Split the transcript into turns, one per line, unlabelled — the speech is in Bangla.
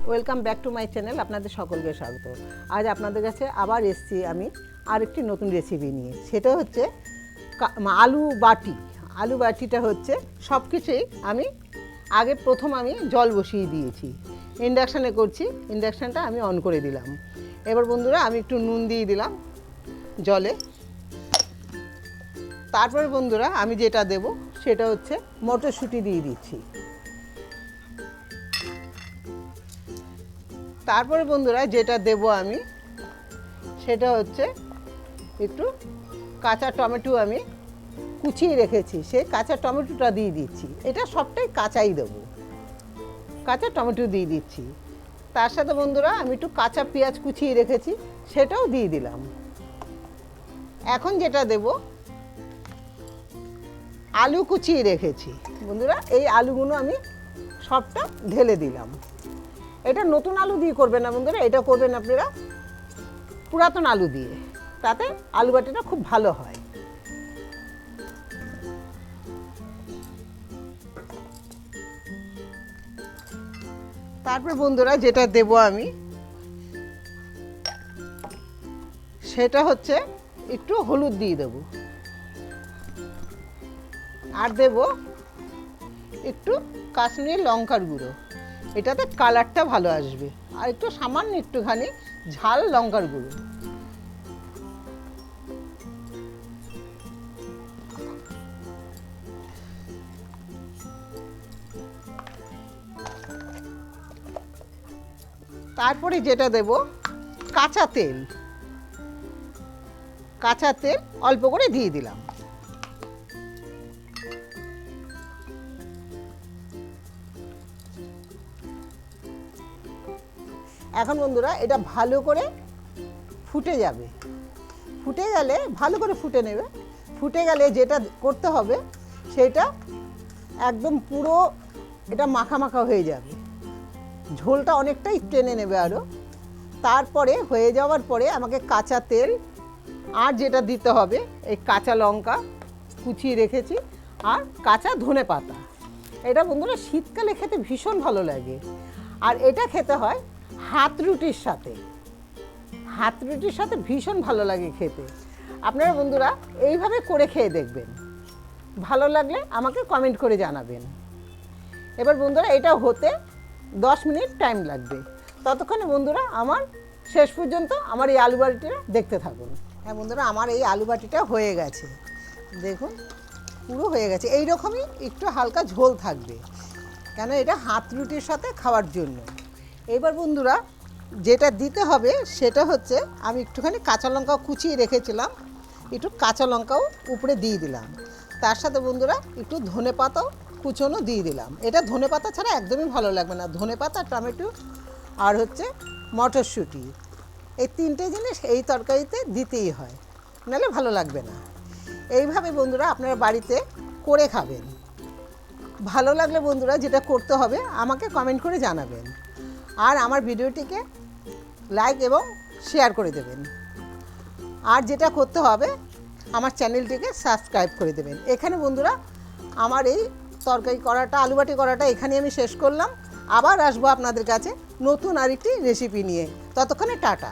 Welcome back to my channel. আপনাদের সকলকে স্বাগত। আজ আপনাদের কাছে আবার এসেছি আমি আরেকটি নতুন রেসিপি নিয়ে। সেটা হচ্ছে আলু বাটি। আলু বাটিটা হচ্ছে সব কিছুই আমি প্রথম জল বসিয়ে দিয়েছি, ইন্ডাকশানে করছি। ইন্ডাকশানটা আমি অন করে দিলাম। এবার বন্ধুরা আমি একটু নুন দিয়ে দিলাম জলে। তারপরে বন্ধুরা আমি যেটা দেব সেটা হচ্ছে মটরশুঁটি দিয়ে দিচ্ছি। তারপরে বন্ধুরা যেটা দেব আমি সেটা হচ্ছে একটু কাঁচা টমেটো আমি কুচিয়ে রেখেছি, সেই কাঁচা টমেটোটা দিয়ে দিচ্ছি। এটা সবটাই কাঁচাই দেব, কাঁচা টমেটো দিয়ে দিচ্ছি। তার সাথে বন্ধুরা আমি একটু কাঁচা পেঁয়াজ কুচিয়ে রেখেছি, সেটাও দিয়ে দিলাম। এখন যেটা দেব আলু কুচিয়ে রেখেছি বন্ধুরা, এই আলুগুলো আমি সবটা ঢেলে দিলাম। এটা নতুন আলু দিয়ে করবেন না বন্ধুরা, এটা করবেন আপনারা পুরাতন আলু দিয়ে, তাতে আলু বাটিটা খুব ভালো হয়। তারপর বন্ধুরা যেটা দেব আমি সেটা হচ্ছে একটু হলুদ দিয়ে দেব, আর দেব একটু কাশ্মীরি লঙ্কার গুঁড়ো, এটাতে কালারটা ভালো আসবে, আর একটু সামান্য একটুখানি ঝাল লঙ্কার গুঁড়ো। তারপরে যেটা দেব কাঁচা তেল, কাঁচা তেল অল্প করে দিয়ে দিলাম। এখন বন্ধুরা এটা ভালো করে ফুটে যাবে, ফুটে গেলে ভালো করে ফুটে নেবে। ফুটে গেলে যেটা করতে হবে সেটা একদম পুরো এটা মাখা মাখা হয়ে যাবে, ঝোলটা অনেকটাই টেনে নেবে আরও। তারপরে হয়ে যাওয়ার পরে আমাকে কাঁচা তেল আর যেটা দিতে হবে এই কাঁচা লঙ্কা কুচিয়ে রেখেছি, আর কাঁচা ধনে পাতা। এটা বন্ধুরা শীতকালে খেতে ভীষণ ভালো লাগে, আর এটা খেতে হয় হাত রুটির সাথে। হাত রুটির সাথে ভীষণ ভালো লাগে খেতে। আপনারা বন্ধুরা এইভাবে করে খেয়ে দেখবেন, ভালো লাগলে আমাকে কমেন্ট করে জানাবেন। এবার বন্ধুরা এটা হতে 10 মিনিট টাইম লাগবে। ততক্ষণে বন্ধুরা আমার শেষ পর্যন্ত আমার এই আলু বাটিটা দেখতে থাকুন। হ্যাঁ বন্ধুরা আমার এই আলু বাটিটা হয়ে গেছে, দেখুন পুরো হয়ে গেছে। এই রকমই একটু হালকা ঝোল থাকবে, কেন এটা হাত রুটির সাথে খাওয়ার জন্য। এবার বন্ধুরা যেটা দিতে হবে সেটা হচ্ছে আমি একটুখানি কাঁচা লঙ্কাও কুচিয়ে রেখেছিলাম, একটু কাঁচা লঙ্কাও উপরে দিয়ে দিলাম। তার সাথে বন্ধুরা একটু ধনে পাতাও কুচোনো দিয়ে দিলাম। এটা ধনে পাতা ছাড়া একদমই ভালো লাগবে না, ধনে পাতা, টমেটো আর হচ্ছে মটরশুঁটি, এই তিনটে জিনিস এই তরকারিতে দিতেই হয়, নাহলে ভালো লাগবে না। এইভাবে বন্ধুরা আপনারা বাড়িতে করে খাবেন। ভালো লাগলে বন্ধুরা যেটা করতে হবে আমাকে কমেন্ট করে জানাবেন, আর আমার ভিডিওটিকে লাইক এবং শেয়ার করে দেবেন। আর যেটা করতে হবে আমার চ্যানেলটিকে সাবস্ক্রাইব করে দেবেন। এখানে বন্ধুরা আমার এই তরকারি করাটা, আলু বাটি করাটা এখানে আমি শেষ করলাম। আবার আসবো আপনাদের কাছে নতুন আরেকটি রেসিপি নিয়ে। ততক্ষণে টাটা।